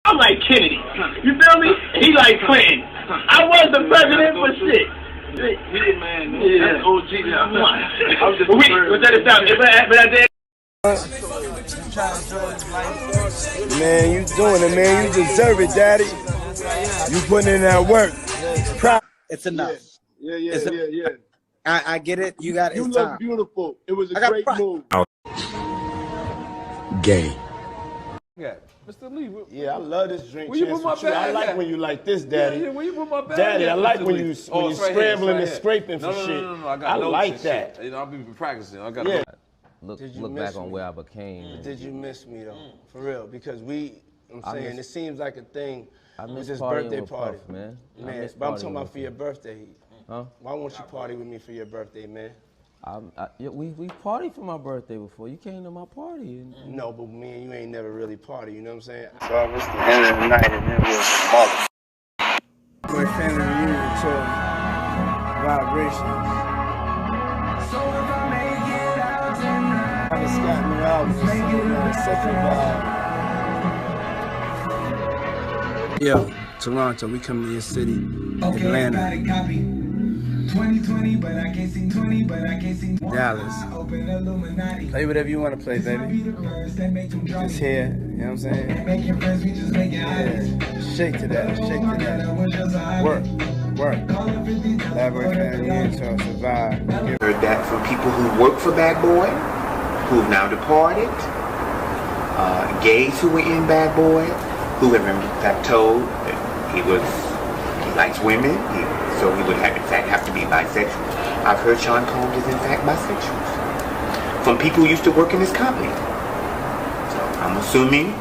I'm like Kennedy. You feel me? He like Clinton. I was the president for shit. Yeah, man. That's OG. I was just Man, you doing it, man. You deserve it, Daddy. You putting in that work. It's enough. Yeah. I get it. You got it. You It's look time. beautiful. It was a great move. Gay. Yeah, Mr. Lee. Yeah, I love this drink. Where you put my bag I like at? when you like this, Daddy. Yeah, where you put my bag Daddy, at, I like Mr. when Lee? you It's when you right here, scrambling it's and right scraping for here. shit. No. I got I notes like and that. shit. You know, I'll be practicing. I got Yeah. Look Did you back miss on me? where I became. Did you miss me though? For real, because I'm I saying miss- it seems like a thing I with miss this partying birthday with party, Puff, man. I Man, miss but I'm partying talking about with for your birthday. Huh? Why won't you party with me for your birthday, man? We partied for my birthday before. You came to my party. No, but me and you ain't never really party. You know what I'm saying? So it's the end of the night and it was mother. My family reunion tour. Vibrations. Travis Scott new album. Such a vibe. Yo, Toronto, we come to your city. Atlanta. 2020, but I can't sing 20, but I can't sing Dallas. Play whatever you want to play, baby. Just here, you know what I'm saying? Yeah. Shake to that, shake to that. Work. Elaborate family until survive. Heard that from people who work for Bad Boy, who've now departed, gays who were in Bad Boy, who have in fact told that he likes women, so he would in fact have to be bisexual. I've heard Sean Combs is in fact bisexual. From people who used to work in his company. So I'm assuming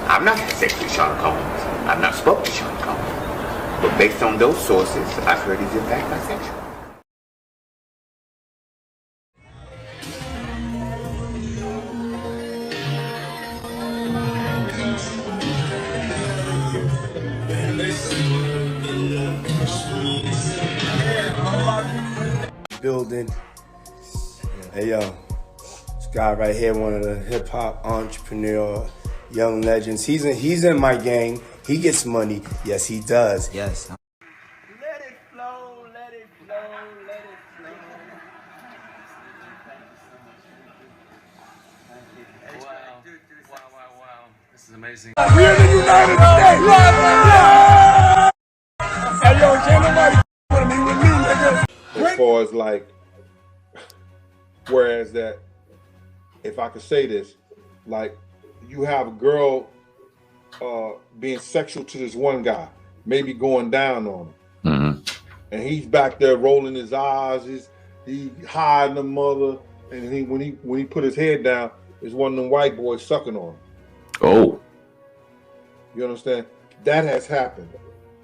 I'm not had sex with Sean Combs. I've not spoke to Sean Combs. But based on those sources, I've heard he's in fact bisexual. Building. Hey yo, this guy right here, one of the hip hop entrepreneur, young legends. He's in my gang. He gets money. Yes, he does. Yes. Let it flow, let it flow, let it flow. Wow. This is amazing. We're the United States. Hey yo, can't nobody with me, nigga. As far as like, whereas that, if I could say this, like you have a girl being sexual to this one guy, maybe going down on him, and he's back there rolling his eyes, he hiding the mother, and when he put his head down, it's one of them white boys sucking on him. Oh, you understand? That has happened.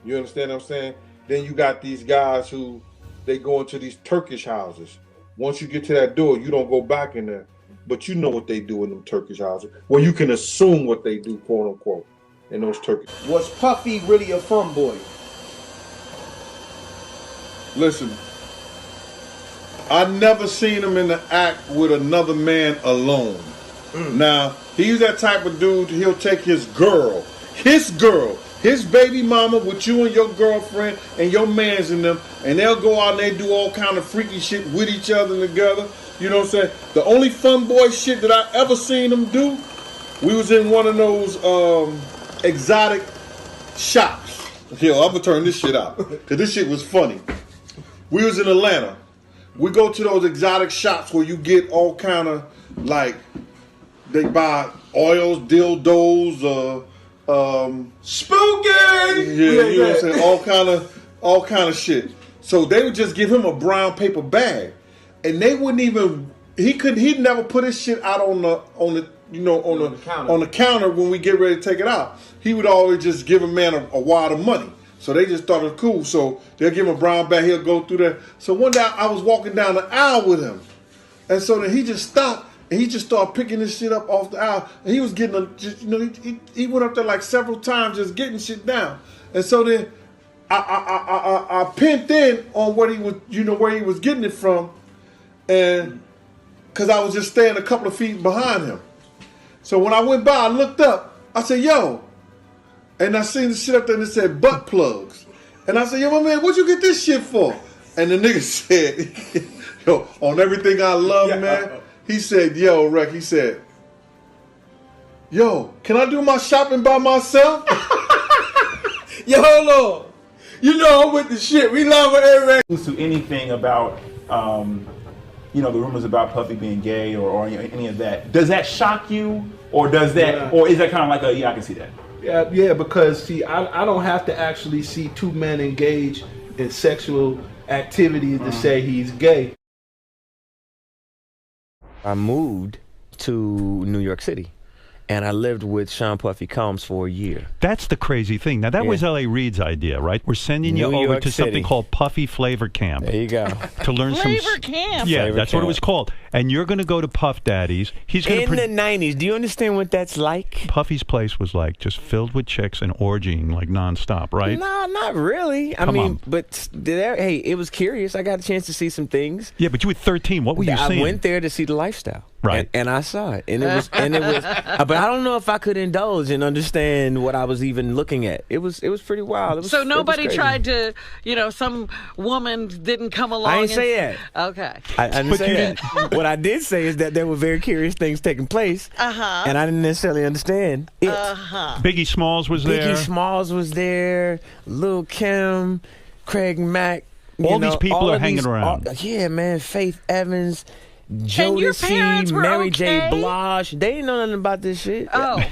You understand what I'm saying? Then you got these guys who they go into these Turkish houses. Once you get to that door, you don't go back in there. But you know what they do in them Turkish houses. Well, you can assume what they do, quote unquote, in those Turkish. Was Puffy really a fun boy? Listen, I never seen him in the act with another man alone. Now, he's that type of dude, he'll take his girl, his baby mama with you and your girlfriend and your mans in them, and they'll go out and they do all kind of freaky shit with each other together. You know what I'm saying? The only fun boy shit that I ever seen him do, we was in one of those exotic shops. Yo, I'm gonna turn this shit out, because this shit was funny. We was in Atlanta. We go to those exotic shops where you get all kind of, like, they buy oils, dildos, Spooky! Yeah, you know what I'm saying? All kind of shit. So they would just give him a brown paper bag, and they wouldn't even. He'd never put his shit out on the counter when we get ready to take it out. He would always just give a man a wad of money. So they just thought it was cool. So they'll give him a brown bag. He'll go through there. So one day I was walking down the aisle with him, and so then he just stopped. And he just started picking this shit up off the aisle. And he was getting, he went up there like several times just getting shit down. And so then I pinned in on what he was, where he was getting it from. And because I was just staying a couple of feet behind him. So when I went by, I looked up. I said, yo, And I seen the shit up there and it said butt plugs. And I said, yo, my man, what'd you get this shit for? And the nigga said, yo, on everything I love, man, he said, yo, Rec, he said, yo, can I do my shopping by myself? Yo, hold on. You know I'm with the shit. We love her, To anything about, the rumors about Puffy being gay or any of that. Does that shock you, or does that, or is that kind of like I can see that? Yeah, because see, I don't have to actually see two men engage in sexual activity to say he's gay. I moved to New York City. And I lived with Sean Puffy Combs for a year. That's the crazy thing. Now, that was L.A. Reid's idea, right? We're sending you over to something called Puffy Flavor Camp. There you go. To learn Flavor Camp. Yeah, Flavor that's Camp. what it was called. And you're going to go to Puff Daddy's. He's going in the 90s. Do you understand what that's like? Puffy's place was like just filled with chicks and orgying like nonstop, right? No, not really. I mean, but hey, it was curious. I got a chance to see some things. Yeah, but you were 13. What were you seeing? I went there to see the lifestyle. Right. And I saw it. And it was but I don't know if I could indulge and understand what I was even looking at. It was pretty wild. So nobody tried to, some woman didn't come along. I didn't say that. Okay. I didn't say that. What I did say is that there were very curious things taking place. And I didn't necessarily understand it. Biggie Smalls was there. Biggie Smalls was there. Lil' Kim, Craig Mack. All these people are hanging around. Yeah, man. Faith Evans. And your parents Jodeci, were Mary okay? J. Blige. They didn't know nothing about this shit. Oh.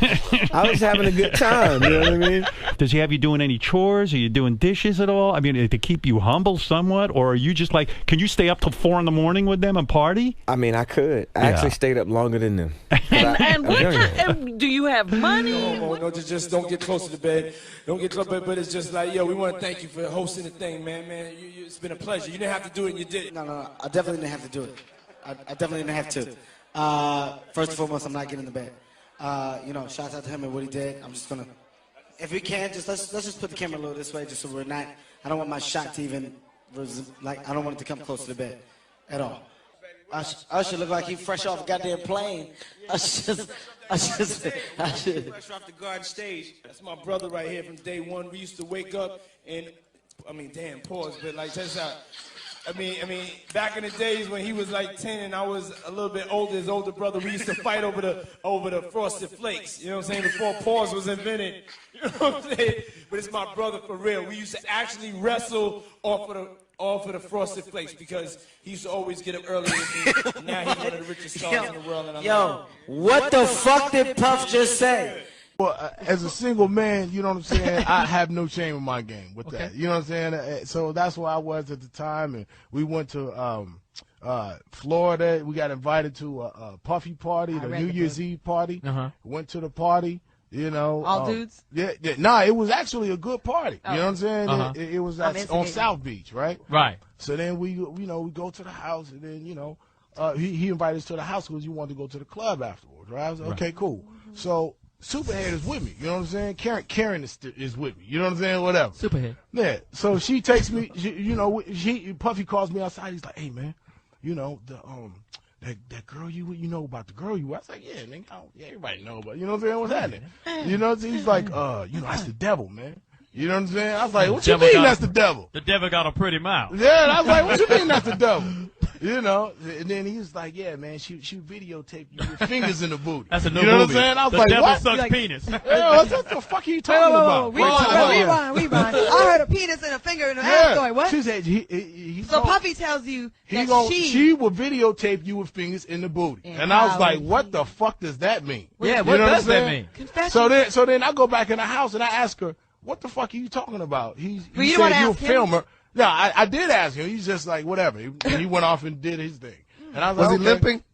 I was having a good time. You know what I mean? Does he have you doing any chores? Are you doing dishes at all? I mean, to keep you humble somewhat? Or are you just like, can you stay up till 4 in the morning with them and party? I mean, I could. I actually stayed up longer than them. And what kind, do you have money? No, just don't get close to the bed. Don't get close to the bed, but it's just like, yo, we want to thank you for hosting the thing, man. It's been a pleasure. You didn't have to do it, and you did it. No, I definitely didn't have to do it. I definitely didn't have to. First and foremost, I'm not getting in the bed. Shout out to him and what he did. I'm just gonna, if we can, let's just put the camera a little this way, just so we're not. I don't want my shot to even, I don't want it to come close to the bed, at all. Usher look like he fresh off a goddamn plane. Fresh Fresh off the garden stage. That's my brother right here from day one. We used to wake up and, pause, but like, check this out. I mean, back in the days when he was like 10 and I was a little bit older, his older brother, we used to fight over the Frosted Flakes. You know what I'm saying? Before pause was invented. You know what I'm saying? But it's my brother for real. We used to actually wrestle off of the Frosted Flakes because he used to always get up early with me. Now he's one of the richest stars in the world. And I'm what the fuck did Puff just say? Well, as a single man, you know what I'm saying, I have no shame in my game with that. You know what I'm saying? So that's where I was at the time, and we went to Florida. We got invited to a Puffy party, the New Year's Eve party. Went to the party, All dudes? Yeah. Nah, it was actually a good party. You know what I'm saying? It was on South Beach, right? Right. So then we go to the house, and then, he invited us to the house because he wanted to go to the club afterwards, right? I was like, okay, cool. So Superhead is with me, you know what I'm saying? Karen is with me, you know what I'm saying? Whatever. Superhead. Yeah. So she takes me, Puffy calls me outside. He's like, hey man, that girl you know about the girl you. I was like, yeah, nigga, everybody know about. You know what I'm saying? What's happening? He's like, that's the devil, man. You know what I'm saying? I was like, what you mean that's the devil? The devil got a pretty mouth. Yeah, and I was like, what you mean that's the devil? And then he was like, yeah, man, she videotaped you with fingers in the booty. That's a new movie. You know movie. what I'm saying? I was the like, devil what? sucks penis. Yeah, what the fuck are you talking about? Rewind. I heard a penis and a finger in the ass going, what? She said, so Puffy tells you she will videotape you with fingers in the booty. And I was like, what the fuck does that mean? Yeah, what does that mean? So then I go back in the house and I ask her, what the fuck are you talking about? He said you a filmer. No, I did ask him. He's just like, whatever. He went off and did his thing. And I was like, he limping?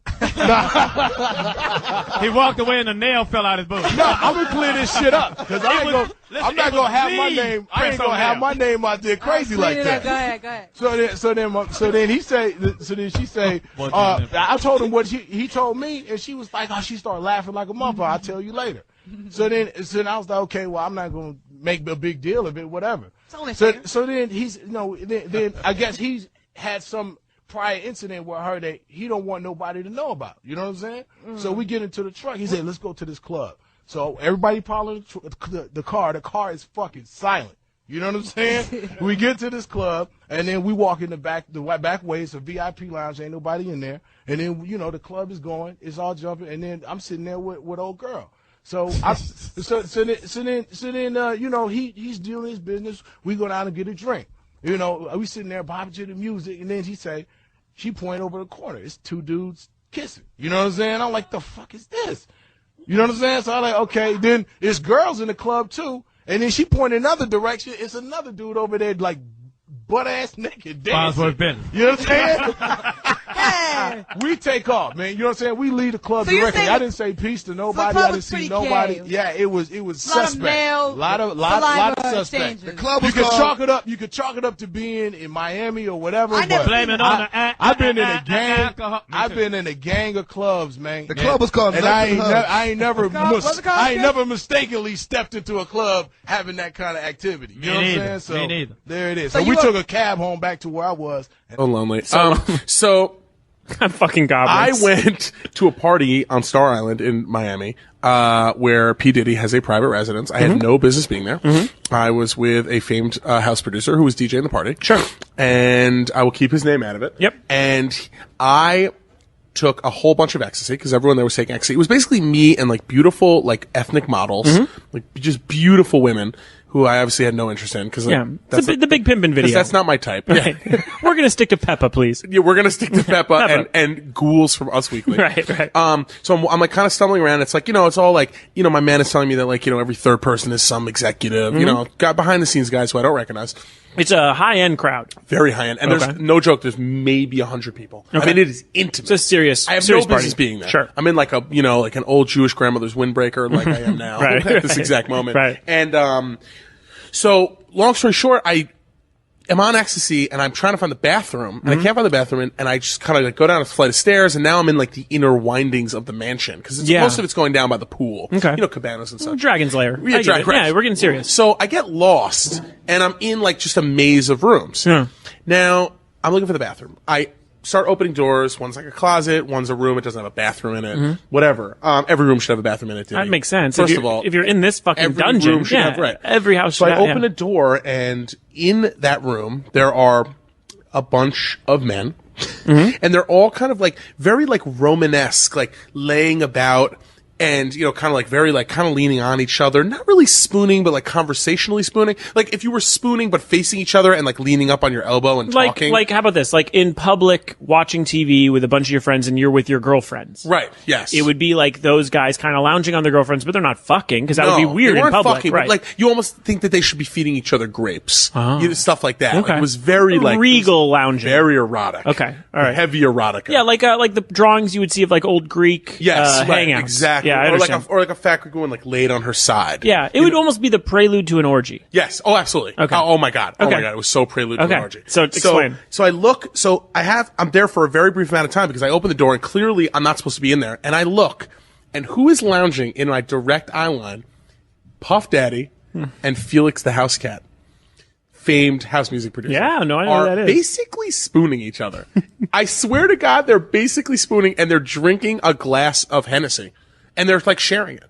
He walked away and the nail fell out his boot. No, I'm gonna clear this shit up because I'm not gonna have my name. I ain't gonna have my name out there crazy like that. Go ahead. So then she say, I told him what he told me, and she was like, she started laughing like a motherfucker. I'll tell you later. So then I was like, okay, well, I'm not gonna make a big deal of it, whatever. So then then I guess he's had some prior incident with her that he don't want nobody to know about. You know what I'm saying? So we get into the truck. He said, let's go to this club. So everybody followed the car. The car is fucking silent. You know what I'm saying? We get to this club, and then we walk in the back way. It's a VIP lounge. Ain't nobody in there. And then, you know, the club is going. It's all jumping. And then I'm sitting there with old girl. So then, you know, he's doing his business. We go down and get a drink. You know, we sitting there bobbing to the music, and then she point over the corner. It's two dudes kissing. You know what I'm saying? I'm like, the fuck is this? You know what I'm saying? So I'm like, okay. Then there's girls in the club too. And then she pointed another direction. It's another dude over there, like, butt-ass naked dancing. You know what I'm saying? We take off, man. You know what I'm saying? We leave the club directly. I didn't say peace to nobody. I didn't see nobody. Gay. Yeah, it was suspect. A lot of suspect. The club was chalk it up. You could chalk it up to being in Miami or whatever. I've been in a gang. I've been in a gang of clubs, man. The club was called. And I ain't never mistakenly stepped into a club having that kind of activity. You know what I'm saying? So Me neither. there it is. So we took a cab home back to where I was. So lonely. So I'm fucking goblins. I went to a party on Star Island in Miami, where P Diddy has a private residence. I had no business being there. I was with a famed house producer who was DJing the party. Sure. And I will keep his name out of it. Yep. And I took a whole bunch of ecstasy because everyone there was taking ecstasy. It was basically me and like beautiful like ethnic models, like just beautiful women who I obviously had no interest in because that's the Big Pimpin' video. That's not my type. Right. We're gonna stick to Peppa, please. Yeah, we're gonna stick to Peppa and ghouls from Us Weekly. Right. So I'm like kind of stumbling around. It's like, you know, it's all like, you know, my man is telling me that like, you know, every third person is some executive, you know, got behind the scenes guys who I don't recognize. It's a high-end crowd. Very high-end. And there's no joke, there's maybe 100 people. Okay. I mean, it is intimate. It's a serious I have serious no business party. being there. Sure. I'm in like a, you know, like an old Jewish grandmother's windbreaker like I am now at this exact moment. Right. And, so long story short, I am on ecstasy and I'm trying to find the bathroom and I can't find the bathroom and I just kind of like go down a flight of stairs and now I'm in like the inner windings of the mansion because most of it's going down by the pool. Okay. You know, cabanas and stuff. Dragon's Lair. Yeah, Yeah, we're getting serious. So I get lost and I'm in like just a maze of rooms. Yeah. Now I'm looking for the bathroom. I start opening doors. One's like a closet. One's a room. It doesn't have a bathroom in it. Whatever. Every room should have a bathroom in it. That makes sense. First of all, if you're in this fucking every dungeon, room should have, right. every house should So I have. open a door, and in that room there are a bunch of men, and they're all kind of like very like Romanesque, like laying about. And, you know, kind of like very like kind of leaning on each other, not really spooning, but like conversationally spooning. Like if you were spooning, but facing each other and like leaning up on your elbow and talking. Like, how about this? Like in public, watching TV with a bunch of your friends and you're with your girlfriends. Right. Yes. It would be like those guys kind of lounging on their girlfriends, but they're not fucking because that would be weird they in weren't public. Fucking, right. But like you almost think that they should be feeding each other grapes. You know, stuff like that. Okay. Like, it was very like regal lounging. Very erotic. Okay. All right. Heavy erotica. Yeah, like the drawings you would see of like old Greek right, hangouts. Exactly. Yeah, I understand. Or like a fat Greek woman like laid on her side. Yeah, it would almost be the prelude to an orgy. Yes. Oh, absolutely. Okay. Oh my god. Oh Okay. my god. It was so prelude to an orgy. So explain. So I look. So I'm there for a very brief amount of time because I open the door and clearly I'm not supposed to be in there. And I look, and who is lounging in my direct eye line? Puff Daddy and Felix the House Cat, famed house music producer. Yeah, no, I know are who that is. basically spooning each other. I swear to God, they're basically spooning and they're drinking a glass of Hennessy, and they're like sharing it.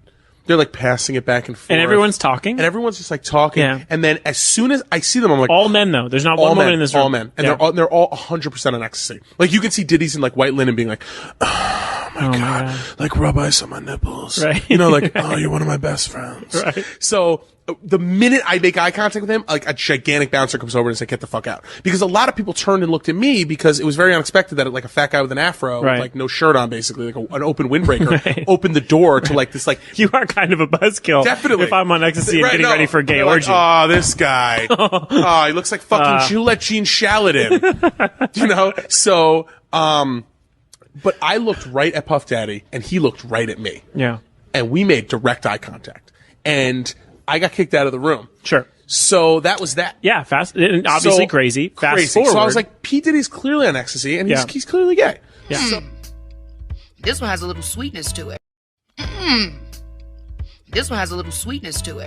They're like passing it back and forth. And everyone's talking? And everyone's just like talking. Yeah. And then as soon as I see them, I'm like, all men though. There's not one woman in this room. All men. And they're all 100% on ecstasy. Like you can see Diddy's in like white linen being like, oh my God. Like rub ice on my nipples. Right. You know, like, oh, you're one of my best friends. Right. So the minute I make eye contact with him, like a gigantic bouncer comes over and says, get the fuck out. Because a lot of people turned and looked at me because it was very unexpected that like a fat guy with an afro, with like no shirt on basically, like an open windbreaker, opened the door to like this like. You are kind of a buzzkill. Definitely. If I'm on ecstasy and getting ready for a gay like, orgy. oh, this guy. Oh, he looks like fucking Gillette Gene Shaladin. You know? So, but I looked right at Puff Daddy and he looked right at me. Yeah. And we made direct eye contact. And I got kicked out of the room. Sure. So that was that. Yeah, fast. And obviously So, crazy. Fast crazy. forward. So I was like, P. Diddy's clearly on ecstasy and he's clearly gay. Yeah. So, This one has a little sweetness to it. This one has a little sweetness to it.